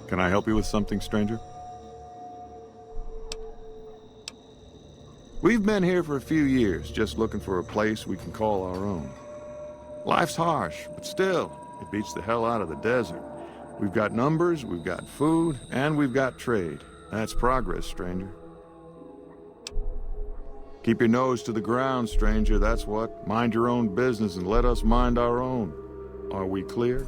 Can I help you with something, stranger? We've been here for a few years, just looking for a place we can call our own. Life's harsh, but still, it beats the hell out of the desert. We've got numbers, we've got food, and we've got trade. That's progress, stranger. Keep your nose to the ground, stranger, that's what. Mind your own business and let us mind our own. Are we clear?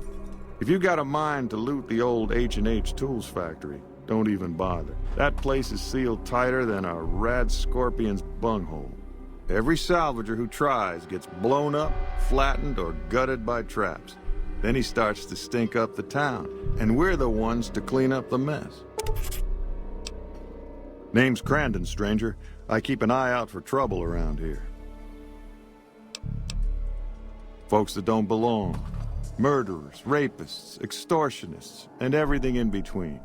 If you got a mind to loot the old H&H Tools factory, don't even bother. That place is sealed tighter than a rad scorpion's bunghole. Every salvager who tries gets blown up, flattened, or gutted by traps. Then he starts to stink up the town, and we're the ones to clean up the mess. Name's Crandon, stranger. I keep an eye out for trouble around here. Folks that don't belong. Murderers, rapists, extortionists, and everything in between.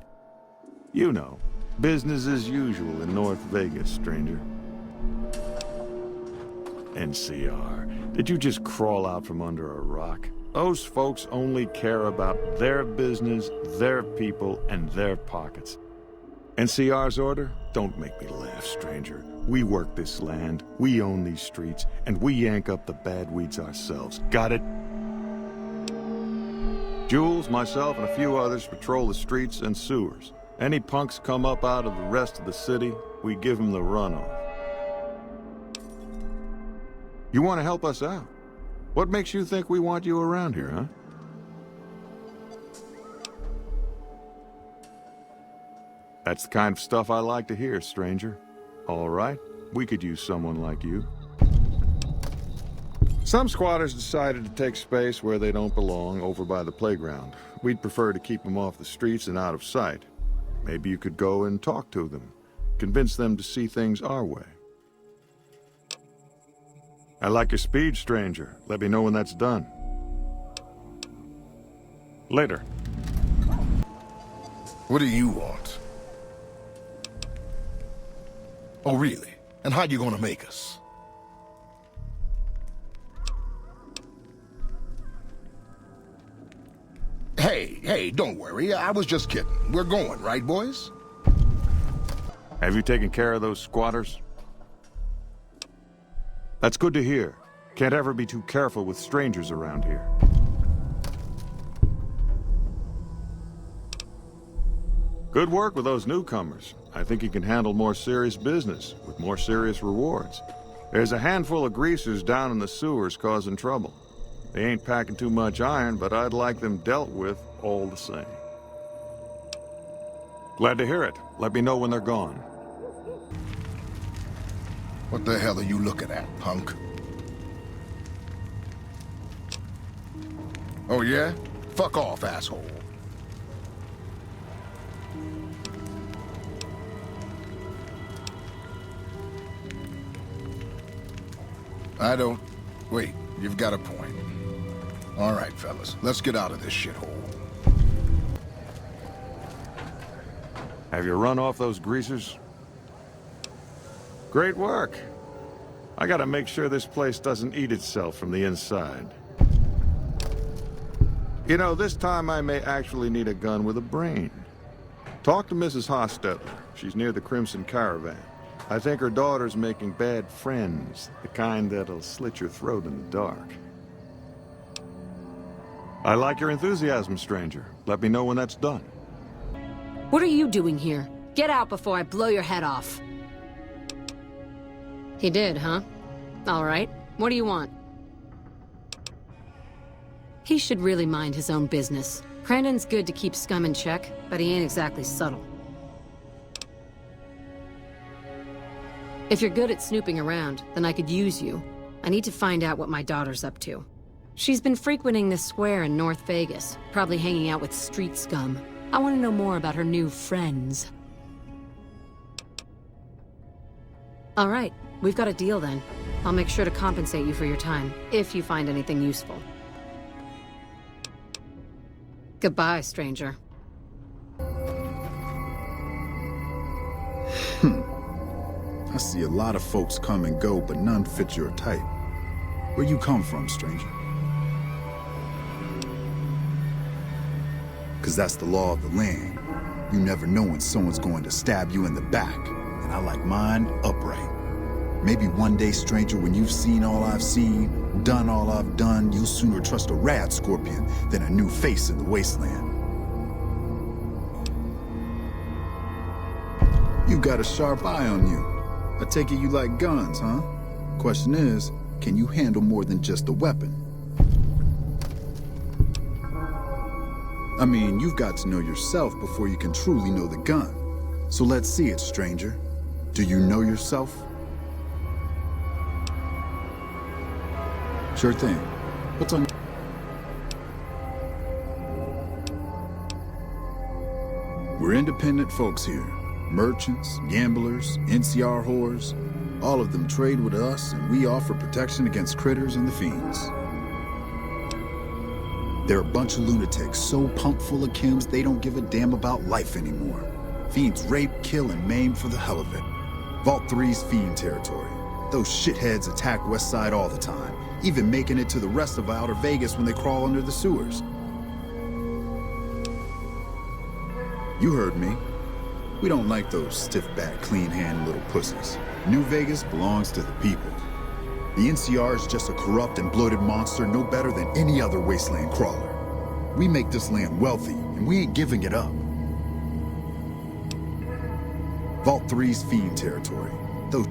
You know, business as usual in North Vegas, stranger. NCR, did you just crawl out from under a rock? Those folks only care about their business, their people, and their pockets. NCR's order? Don't make me laugh, stranger. We work this land, we own these streets, and we yank up the bad weeds ourselves. Got it? Jules, myself, and a few others patrol the streets and sewers. Any punks come up out of the rest of the city, we give them the runoff. You want to help us out? What makes you think we want you around here, huh? That's the kind of stuff I like to hear, stranger. All right, we could use someone like you. Some squatters decided to take space where they don't belong, over by the playground. We'd prefer to keep them off the streets and out of sight. Maybe you could go and talk to them, convince them to see things our way. I like your speed, stranger. Let me know when that's done. Later. What do you want? Oh, really? And how you gonna make us? Hey, don't worry. I was just kidding. We're going, right, boys? Have you taken care of those squatters? That's good to hear. Can't ever be too careful with strangers around here. Good work with those newcomers. I think you can handle more serious business, with more serious rewards. There's a handful of greasers down in the sewers causing trouble. They ain't packing too much iron, but I'd like them dealt with all the same. Glad to hear it. Let me know when they're gone. What the hell are you looking at, punk? Oh, yeah? Fuck off, asshole. I don't... Wait, you've got a point. All right, fellas, let's get out of this shithole. Have you run off those greasers? Great work. I gotta make sure this place doesn't eat itself from the inside. You know, this time I may actually need a gun with a brain. Talk to Mrs. Hostetler. She's near the Crimson Caravan. I think her daughter's making bad friends, the kind that'll slit your throat in the dark. I like your enthusiasm, stranger. Let me know when that's done. What are you doing here? Get out before I blow your head off. He did, huh? All right. What do you want? He should really mind his own business. Crandon's good to keep scum in check, but he ain't exactly subtle. If you're good at snooping around, then I could use you. I need to find out what my daughter's up to. She's been frequenting this square in North Vegas, probably hanging out with street scum. I want to know more about her new friends. All right, we've got a deal then. I'll make sure to compensate you for your time, if you find anything useful. Goodbye, stranger. I see a lot of folks come and go, but none fit your type. Where you come from, stranger? 'Cause that's the law of the land. You never know when someone's going to stab you in the back, and I like mine upright. Maybe one day, stranger, when you've seen all I've seen, done all I've done, you'll sooner trust a rad scorpion than a new face in the wasteland. You've got a sharp eye on you. I take it you like guns, huh? Question is, can you handle more than just a weapon? I mean, you've got to know yourself before you can truly know the gun. So let's see it, stranger. Do you know yourself? Sure thing. What's on? We're independent folks here. Merchants, gamblers, NCR whores. All of them trade with us, and we offer protection against critters and the fiends. They're a bunch of lunatics, so pumped full of chems they don't give a damn about life anymore. Fiends rape, kill, and maim for the hell of it. Vault 3's fiend territory. Those shitheads attack West Side all the time, even making it to the rest of Outer Vegas when they crawl under the sewers. You heard me. We don't like those stiff-backed, clean-handed little pussies. New Vegas belongs to the people. The NCR is just a corrupt and bloated monster no better than any other wasteland crawler. We make this land wealthy, and we ain't giving it up. Vault 3's fiend territory. Those...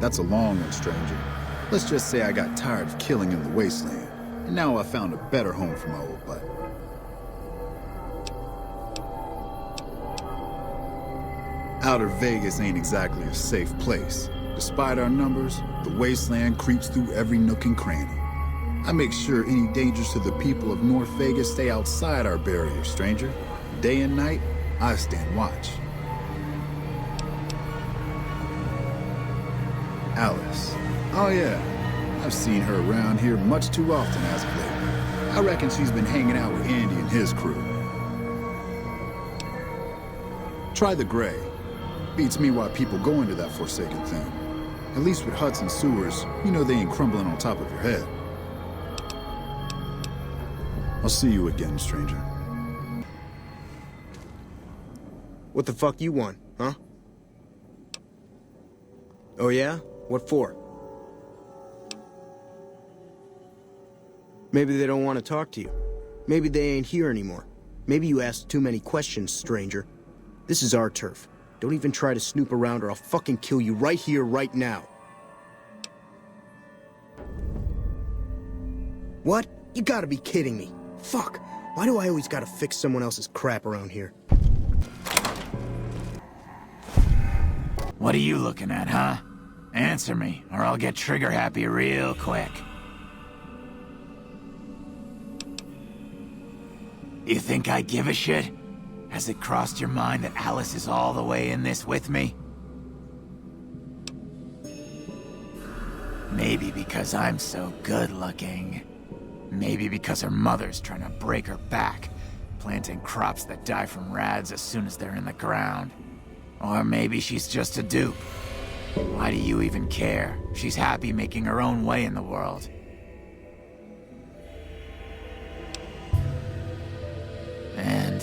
That's a long one, stranger. Let's just say I got tired of killing in the wasteland, and now I found a better home for my old butt. Outer Vegas ain't exactly a safe place. Despite our numbers, the wasteland creeps through every nook and cranny. I make sure any dangers to the people of North Vegas stay outside our barrier, stranger. Day and night, I stand watch. Alice. Oh yeah, I've seen her around here much too often as of late. I reckon she's been hanging out with Andy and his crew. Try the gray. Beats me why people go into that forsaken thing. At least with huts and sewers, you know they ain't crumbling on top of your head. I'll see you again, stranger. What the fuck you want, huh? Oh yeah? What for? Maybe they don't want to talk to you. Maybe they ain't here anymore. Maybe you asked too many questions, stranger. This is our turf. Don't even try to snoop around or I'll fucking kill you right here, right now. What? You gotta be kidding me. Fuck. Why do I always gotta fix someone else's crap around here? What are you looking at, huh? Answer me, or I'll get trigger happy real quick. You think I give a shit? Has it crossed your mind that Alice is all the way in this with me? Maybe because I'm so good looking. Maybe because her mother's trying to break her back, planting crops that die from rads as soon as they're in the ground. Or maybe she's just a dupe. Why do you even care? She's happy making her own way in the world. And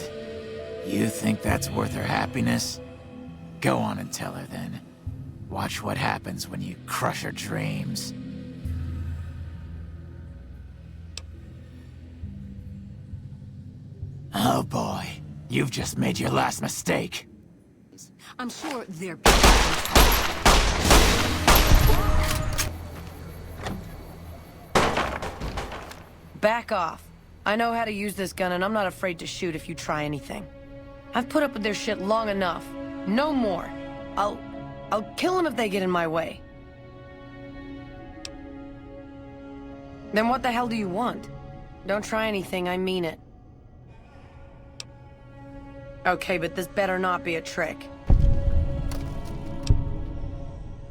you think that's worth her happiness? Go on and tell her then. Watch what happens when you crush her dreams. Oh boy, you've just made your last mistake. I'm sure they're... Back off. I know how to use this gun and I'm not afraid to shoot if you try anything. I've put up with their shit long enough. No more. I'll kill them if they get in my way. Then what the hell do you want? Don't try anything, I mean it. Okay, but this better not be a trick.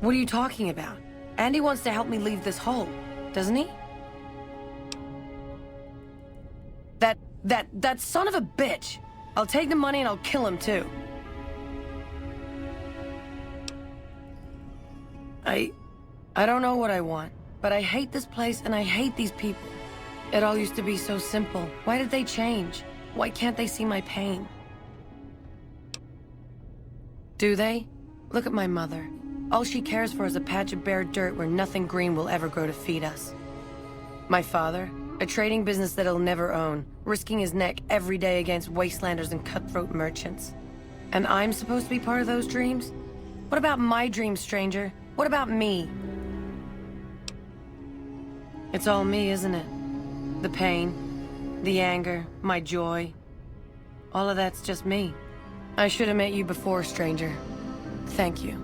What are you talking about? Andy wants to help me leave this hole, doesn't he? That son of a bitch! I'll take the money and I'll kill him too. I don't know what I want, but I hate this place and I hate these people. It all used to be so simple. Why did they change? Why can't they see my pain? Do they? Look at my mother. All she cares for is a patch of bare dirt where nothing green will ever grow to feed us. My father, a trading business that he'll never own, risking his neck every day against wastelanders and cutthroat merchants. And I'm supposed to be part of those dreams? What about my dreams, stranger? What about me? It's all me, isn't it? The pain, the anger, my joy. All of that's just me. I should have met you before, stranger. Thank you.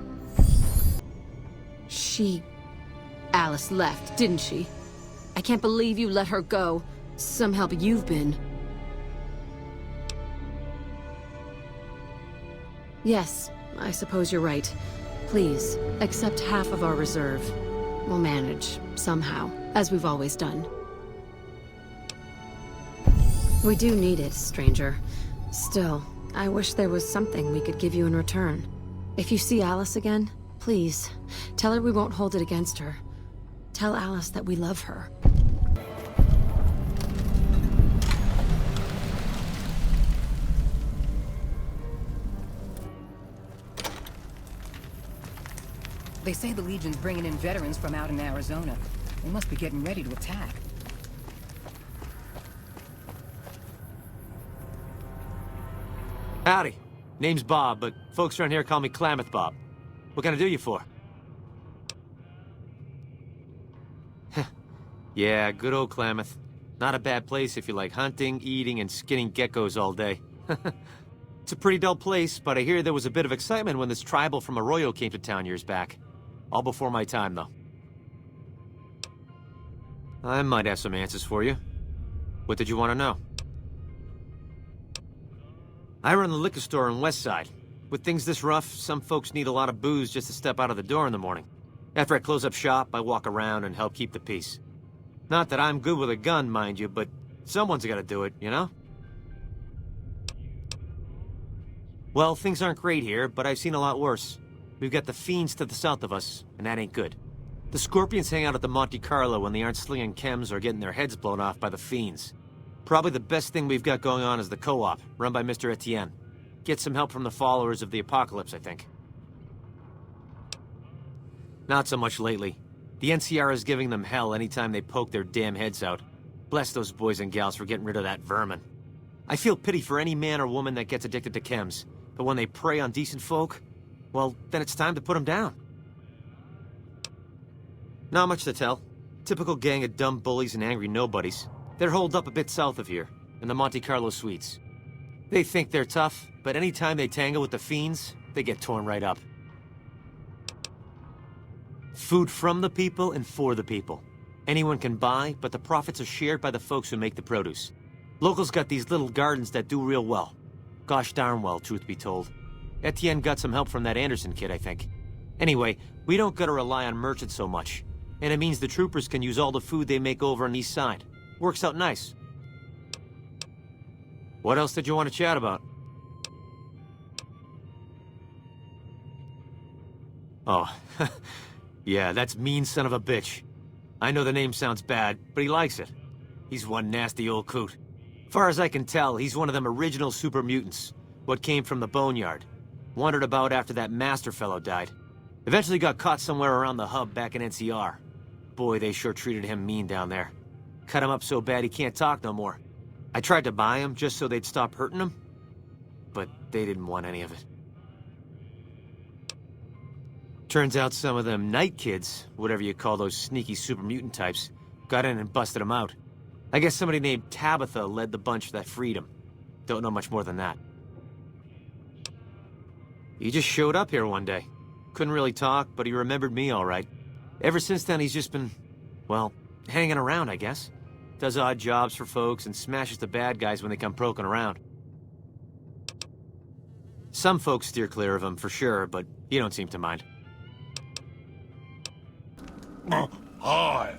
Alice left, didn't she? I can't believe you let her go. Some help you've been. Yes, I suppose you're right. Please, accept half of our reserve. We'll manage, somehow, as we've always done. We do need it, stranger. Still, I wish there was something we could give you in return. If you see Alice again, please, tell her we won't hold it against her. Tell Alice that we love her. They say the Legion's bringing in veterans from out in Arizona. They must be getting ready to attack. Howdy. Name's Bob, but folks around here call me Klamath Bob. What can I do you for? Yeah, good old Klamath. Not a bad place if you like hunting, eating, and skinning geckos all day. It's a pretty dull place, but I hear there was a bit of excitement when this tribal from Arroyo came to town years back. All before my time, though. I might have some answers for you. What did you want to know? I run the liquor store on West Side. With things this rough, some folks need a lot of booze just to step out of the door in the morning. After I close up shop, I walk around and help keep the peace. Not that I'm good with a gun, mind you, but someone's gotta do it, you know? Well, things aren't great here, but I've seen a lot worse. We've got the fiends to the south of us, and that ain't good. The Scorpions hang out at the Monte Carlo when they aren't slinging chems or getting their heads blown off by the fiends. Probably the best thing we've got going on is the co-op, run by Mr. Etienne. Get some help from the followers of the apocalypse, I think. Not so much lately. The NCR is giving them hell anytime they poke their damn heads out. Bless those boys and gals for getting rid of that vermin. I feel pity for any man or woman that gets addicted to chems, but when they prey on decent folk, well, then it's time to put them down. Not much to tell. Typical gang of dumb bullies and angry nobodies. They're holed up a bit south of here, in the Monte Carlo suites. They think they're tough, but anytime they tangle with the fiends, they get torn right up. Food from the people and for the people. Anyone can buy, but the profits are shared by the folks who make the produce. Locals got these little gardens that do real well. Gosh darn well, truth be told. Etienne got some help from that Anderson kid, I think. Anyway, we don't gotta rely on merchants so much. And it means the troopers can use all the food they make over on the east side. Works out nice. What else did you want to chat about? Oh, yeah, that's mean son of a bitch. I know the name sounds bad, but he likes it. He's one nasty old coot. Far as I can tell, he's one of them original super mutants. What came from the boneyard. Wandered about after that master fellow died. Eventually got caught somewhere around the hub back in NCR. Boy, they sure treated him mean down there. Cut him up so bad he can't talk no more. I tried to buy him just so they'd stop hurting him, but they didn't want any of it. Turns out some of them night kids, whatever you call those sneaky super mutant types, got in and busted him out. I guess somebody named Tabitha led the bunch that freed him. Don't know much more than that. He just showed up here one day. Couldn't really talk, but he remembered me all right. Ever since then, he's just been, well, hanging around, I guess. Does odd jobs for folks and smashes the bad guys when they come poking around. Some folks steer clear of him, for sure, but he don't seem to mind. Hi.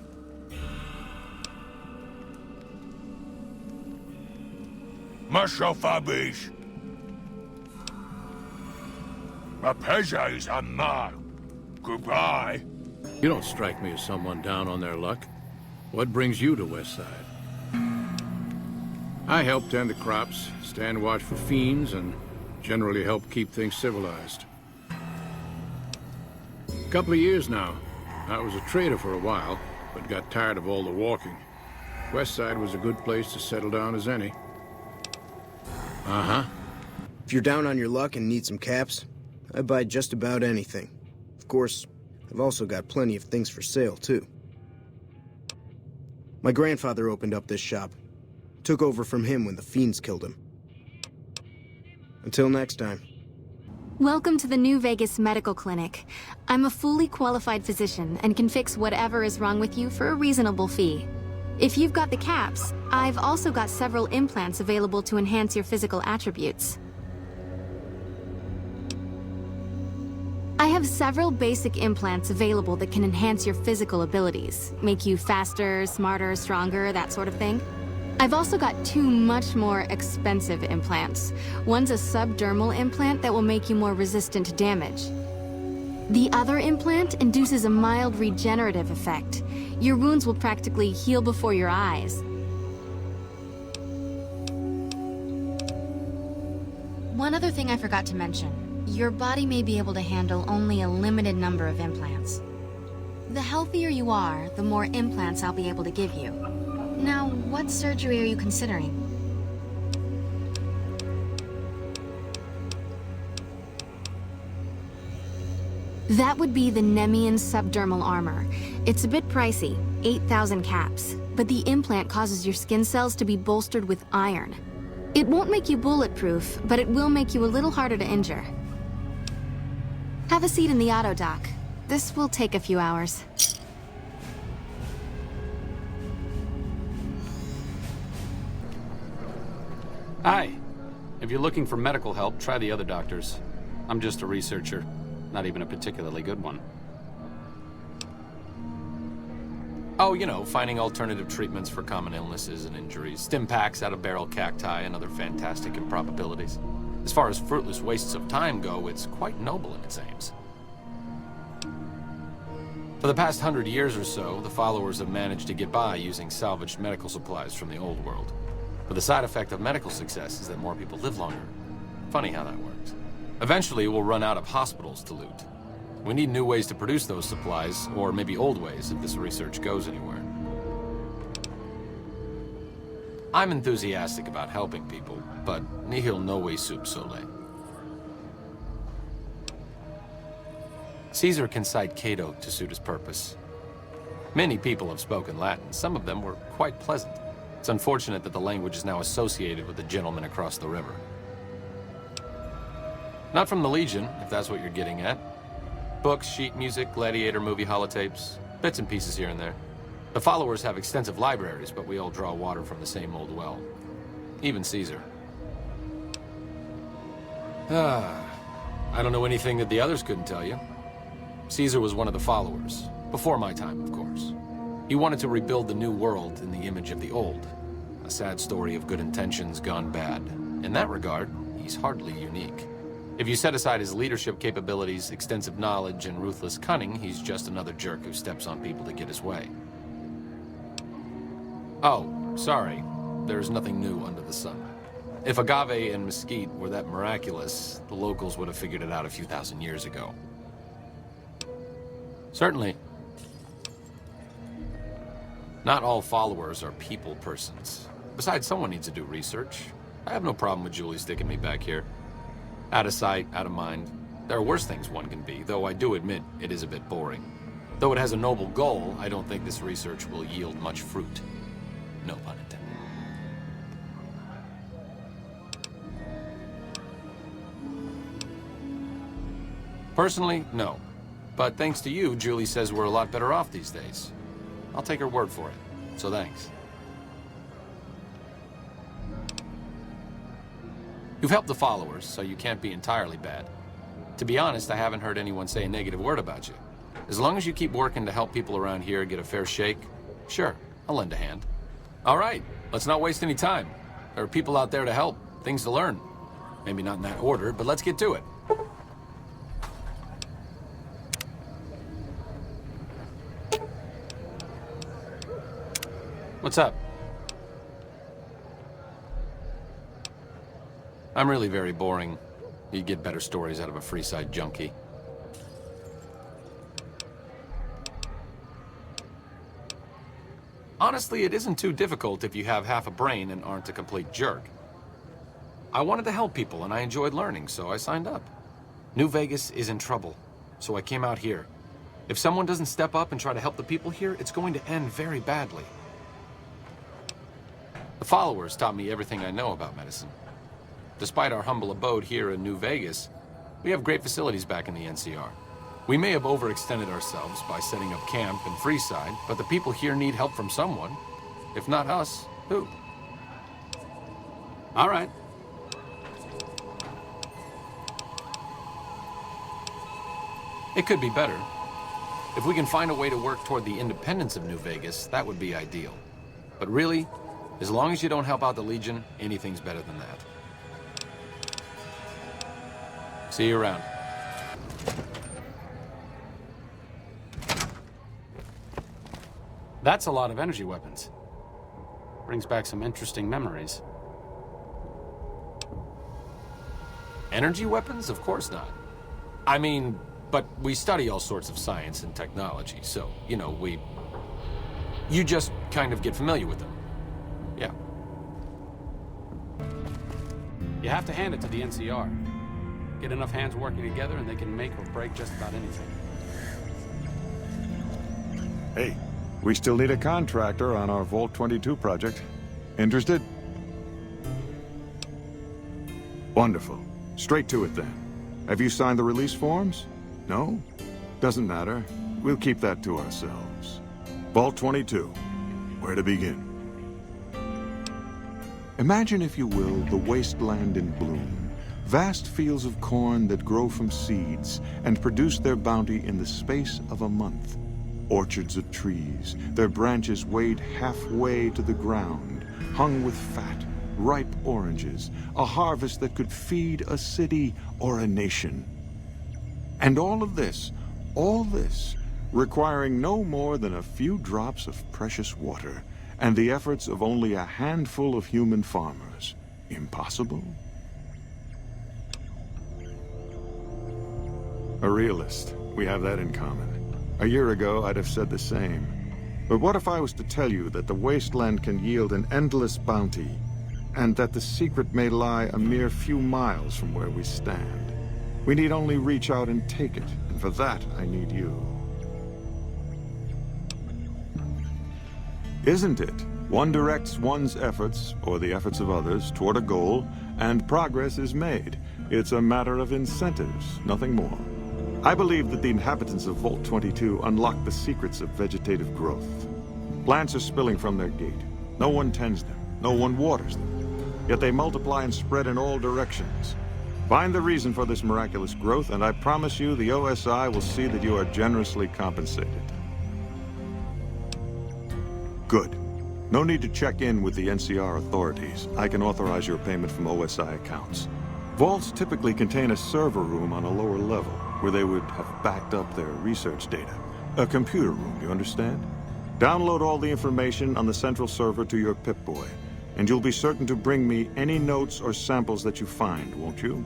Monsieur Fabiche. My pleasure is mine. Goodbye. You don't strike me as someone down on their luck. What brings you to Westside? I help tend the crops, stand watch for fiends, and generally help keep things civilized. A couple of years now. I was a trader for a while, but got tired of all the walking. Westside was a good place to settle down as any. Uh-huh. If you're down on your luck and need some caps, I buy just about anything. Of course, I've also got plenty of things for sale, too. My grandfather opened up this shop. Took over from him when the fiends killed him. Until next time. Welcome to the New Vegas Medical Clinic. I'm a fully qualified physician and can fix whatever is wrong with you for a reasonable fee. If you've got the caps, I've also got several implants available to enhance your physical attributes. I have several basic implants available that can enhance your physical abilities, make you faster, smarter, stronger, that sort of thing. I've also got 2 much more expensive implants. One's a subdermal implant that will make you more resistant to damage. The other implant induces a mild regenerative effect. Your wounds will practically heal before your eyes. One other thing I forgot to mention. Your body may be able to handle only a limited number of implants. The healthier you are, the more implants I'll be able to give you. Now, what surgery are you considering? That would be the Nemean subdermal armor. It's a bit pricey, 8,000 caps, but the implant causes your skin cells to be bolstered with iron. It won't make you bulletproof, but it will make you a little harder to injure. Have a seat in the auto dock. This will take a few hours. Hi. If you're looking for medical help, try the other doctors. I'm just a researcher, not even a particularly good one. Oh, you know, finding alternative treatments for common illnesses and injuries, stim packs out of barrel cacti, and other fantastic improbabilities. As far as fruitless wastes of time go, it's quite noble in its aims. For the past 100 years or so, the followers have managed to get by using salvaged medical supplies from the old world. But the side effect of medical success is that more people live longer. Funny how that works. Eventually, we'll run out of hospitals to loot. We need new ways to produce those supplies, or maybe old ways if this research goes anywhere. I'm enthusiastic about helping people, but nihil novi sub sole. Caesar can cite Cato to suit his purpose. Many people have spoken Latin. Some of them were quite pleasant. It's unfortunate that the language is now associated with the gentleman across the river. Not from the Legion, if that's what you're getting at. Books, sheet music, gladiator movie holotapes, bits and pieces here and there. The followers have extensive libraries, but we all draw water from the same old well. Even Caesar. I don't know anything that the others couldn't tell you. Caesar was one of the followers, before my time, of course. He wanted to rebuild the new world in the image of the old. A sad story of good intentions gone bad. In that regard, he's hardly unique. If you set aside his leadership capabilities, extensive knowledge, and ruthless cunning, he's just another jerk who steps on people to get his way. Oh, sorry. There's nothing new under the sun. If agave and mesquite were that miraculous, the locals would have figured it out a few thousand years ago. Certainly. Not all followers are people persons. Besides, someone needs to do research. I have no problem with Julie sticking me back here. Out of sight, out of mind. There are worse things one can be, though I do admit it is a bit boring. Though it has a noble goal, I don't think this research will yield much fruit. No pun intended. Personally, no. But thanks to you, Julie says we're a lot better off these days. I'll take her word for it, so thanks. You've helped the followers, so you can't be entirely bad. To be honest, I haven't heard anyone say a negative word about you. As long as you keep working to help people around here get a fair shake, sure, I'll lend a hand. All right, let's not waste any time. There are people out there to help, things to learn. Maybe not in that order, but let's get to it. What's up? I'm really very boring. You'd get better stories out of a Freeside junkie. Honestly, it isn't too difficult if you have half a brain and aren't a complete jerk. I wanted to help people and I enjoyed learning, so I signed up. New Vegas is in trouble, so I came out here. If someone doesn't step up and try to help the people here, it's going to end very badly. The followers taught me everything I know about medicine. Despite our humble abode here in New Vegas, we have great facilities back in the NCR. We may have overextended ourselves by setting up camp in Freeside, but the people here need help from someone. If not us, who? All right. It could be better. If we can find a way to work toward the independence of New Vegas, that would be ideal. But really, as long as you don't help out the Legion, anything's better than that. See you around. That's a lot of energy weapons. Brings back some interesting memories. Energy weapons? Of course not. I mean, but we study all sorts of science and technology, so, you know, you just kind of get familiar with them. Yeah. You have to hand it to the NCR. Get enough hands working together and they can make or break just about anything. Hey, we still need a contractor on our Vault 22 project. Interested? Wonderful. Straight to it then. Have you signed the release forms? No? Doesn't matter. We'll keep that to ourselves. Vault 22. Where to begin? Imagine, if you will, the wasteland in bloom. Vast fields of corn that grow from seeds and produce their bounty in the space of a month. Orchards of trees, their branches weighed halfway to the ground, hung with fat, ripe oranges, a harvest that could feed a city or a nation. And all this, requiring no more than a few drops of precious water, and the efforts of only a handful of human farmers. Impossible? A realist. We have that in common. A year ago, I'd have said the same. But what if I was to tell you that the wasteland can yield an endless bounty, and that the secret may lie a mere few miles from where we stand? We need only reach out and take it, and for that, I need you. Isn't it? One directs one's efforts, or the efforts of others, toward a goal, and progress is made. It's a matter of incentives, nothing more. I believe that the inhabitants of Vault 22 unlock the secrets of vegetative growth. Plants are spilling from their gate. No one tends them. No one waters them. Yet they multiply and spread in all directions. Find the reason for this miraculous growth, and I promise you the OSI will see that you are generously compensated. Good. No need to check in with the NCR authorities. I can authorize your payment from OSI accounts. Vaults typically contain a server room on a lower level, where they would have backed up their research data. A computer room, you understand? Download all the information on the central server to your Pip-Boy, and you'll be certain to bring me any notes or samples that you find, won't you?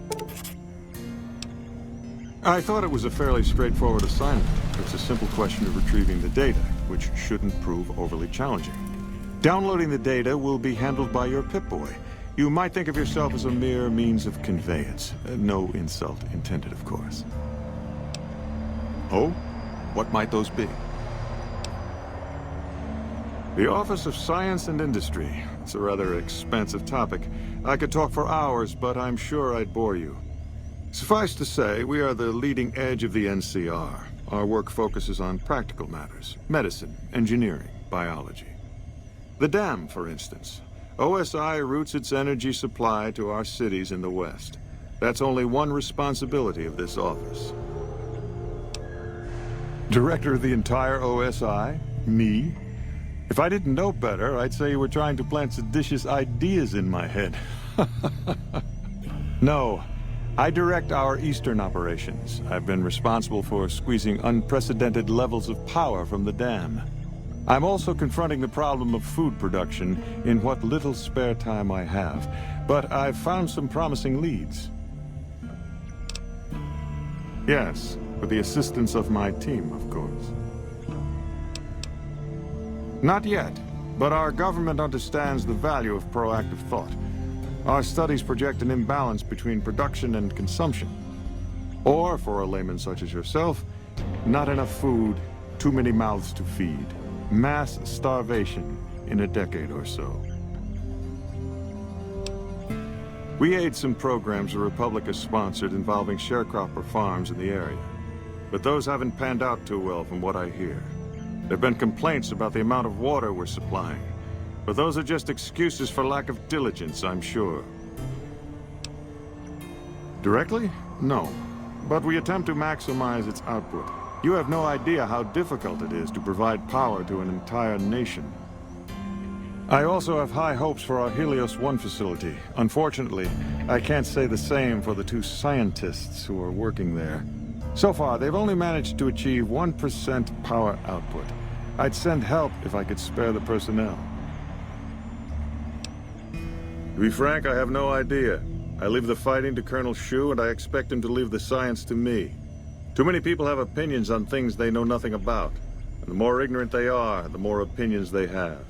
I thought it was a fairly straightforward assignment. It's a simple question of retrieving the data, which shouldn't prove overly challenging. Downloading the data will be handled by your Pip-Boy. You might think of yourself as a mere means of conveyance. No insult intended, of course. Oh? What might those be? The Office of Science and Industry. It's a rather expansive topic. I could talk for hours, but I'm sure I'd bore you. Suffice to say, we are the leading edge of the NCR. Our work focuses on practical matters: medicine, engineering, biology. The dam, for instance. OSI routes its energy supply to our cities in the West. That's only one responsibility of this office. Director of the entire OSI? Me? If I didn't know better, I'd say you were trying to plant seditious ideas in my head. No. I direct our eastern operations. I've been responsible for squeezing unprecedented levels of power from the dam. I'm also confronting the problem of food production in what little spare time I have, but I've found some promising leads. Yes, with the assistance of my team, of course. Not yet, but our government understands the value of proactive thought. Our studies project an imbalance between production and consumption. Or, for a layman such as yourself, not enough food, too many mouths to feed. Mass starvation in a decade or so. We aid some programs the Republic has sponsored involving sharecropper farms in the area. But those haven't panned out too well from what I hear. There have been complaints about the amount of water we're supplying. But those are just excuses for lack of diligence, I'm sure. Directly? No. But we attempt to maximize its output. You have no idea how difficult it is to provide power to an entire nation. I also have high hopes for our Helios 1 facility. Unfortunately, I can't say the same for the 2 scientists who are working there. So far, they've only managed to achieve 1% power output. I'd send help if I could spare the personnel. To be frank, I have no idea. I leave the fighting to Colonel Shu, and I expect him to leave the science to me. Too many people have opinions on things they know nothing about. And the more ignorant they are, the more opinions they have.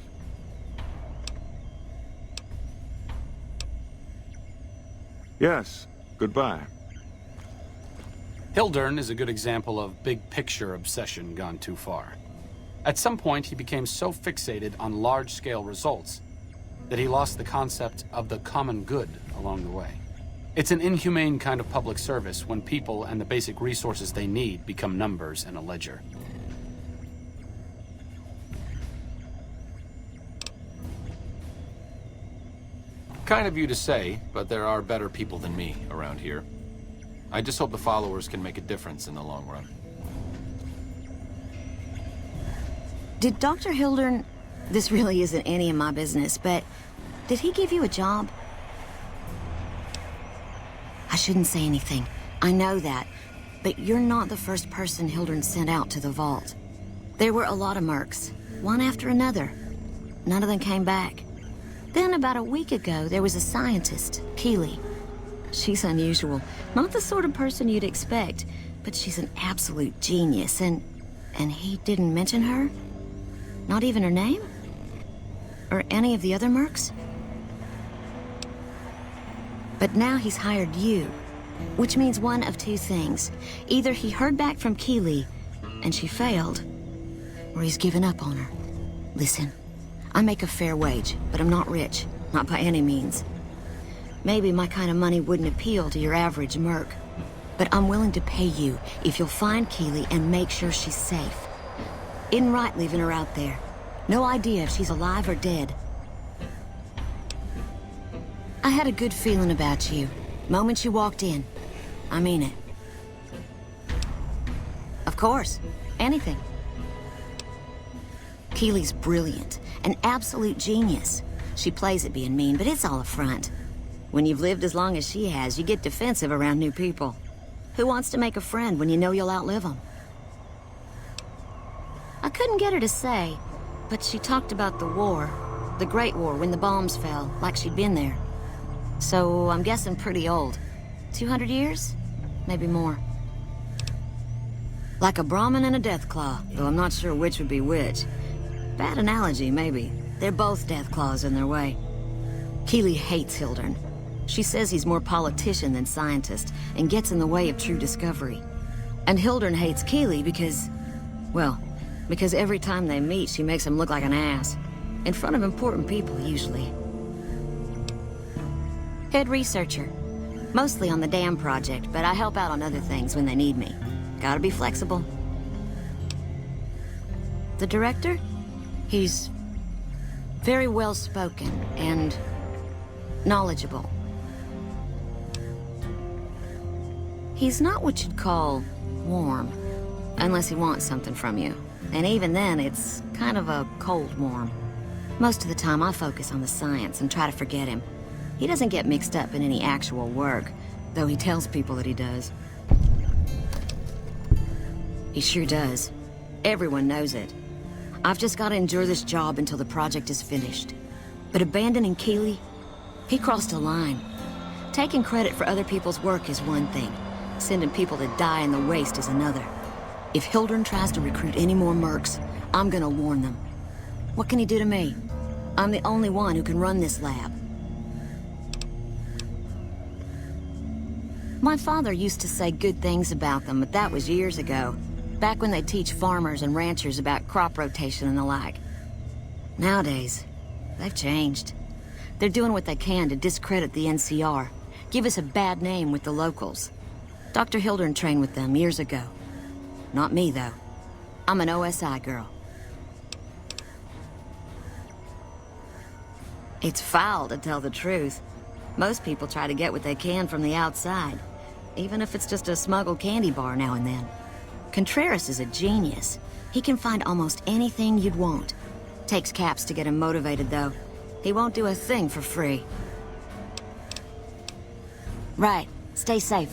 Yes, goodbye. Hildern is a good example of big-picture obsession gone too far. At some point, he became so fixated on large-scale results that he lost the concept of the common good along the way. It's an inhumane kind of public service when people and the basic resources they need become numbers in a ledger. Kind of you to say, but there are better people than me around here. I just hope the followers can make a difference in the long run. Did Dr. Hildern... This really isn't any of my business, but... Did he give you a job? I shouldn't say anything. I know that. But you're not the first person Hildern sent out to the vault. There were a lot of mercs, one after another. None of them came back. Then about a week ago, there was a scientist, Keeley. She's unusual. Not the sort of person you'd expect, but she's an absolute genius, and he didn't mention her? Not even her name? Or any of the other mercs? But now he's hired you, which means one of 2 things. Either he heard back from Keeley, and she failed, or he's given up on her. Listen, I make a fair wage, but I'm not rich, not by any means. Maybe my kind of money wouldn't appeal to your average merc, but I'm willing to pay you if you'll find Keeley and make sure she's safe. Isn't right leaving her out there. No idea if she's alive or dead. I had a good feeling about you, moment you walked in. I mean it. Of course, anything. Keeley's brilliant, an absolute genius. She plays at being mean, but it's all a front. When you've lived as long as she has, you get defensive around new people. Who wants to make a friend when you know you'll outlive them? I couldn't get her to say, but she talked about the war. The Great War, when the bombs fell, like she'd been there. So, I'm guessing pretty old. 200 years? Maybe more. Like a Brahmin and a Deathclaw, though I'm not sure which would be which. Bad analogy, maybe. They're both Deathclaws in their way. Keeley hates Hildern. She says he's more politician than scientist, and gets in the way of true discovery. And Hildern hates Keeley because... well, because every time they meet, she makes him look like an ass. In front of important people, usually. Head researcher. Mostly on the dam project, but I help out on other things when they need me. Gotta be flexible. The director? He's very well-spoken and knowledgeable. He's not what you'd call warm, unless he wants something from you. And even then, it's kind of a cold warm. Most of the time, I focus on the science and try to forget him. He doesn't get mixed up in any actual work, though he tells people that he does. He sure does. Everyone knows it. I've just got to endure this job until the project is finished. But abandoning Keeley, he crossed a line. Taking credit for other people's work is one thing. Sending people to die in the waste is another. If Hildren tries to recruit any more mercs, I'm gonna warn them. What can he do to me? I'm the only one who can run this lab. My father used to say good things about them, but that was years ago. Back when they teach farmers and ranchers about crop rotation and the like. Nowadays, they've changed. They're doing what they can to discredit the NCR, give us a bad name with the locals. Dr. Hildren trained with them years ago. Not me, though. I'm an OSI girl. It's foul, to tell the truth. Most people try to get what they can from the outside, even if it's just a smuggled candy bar now and then. Contreras is a genius. He can find almost anything you'd want. Takes caps to get him motivated, though. He won't do a thing for free. Right. Stay safe.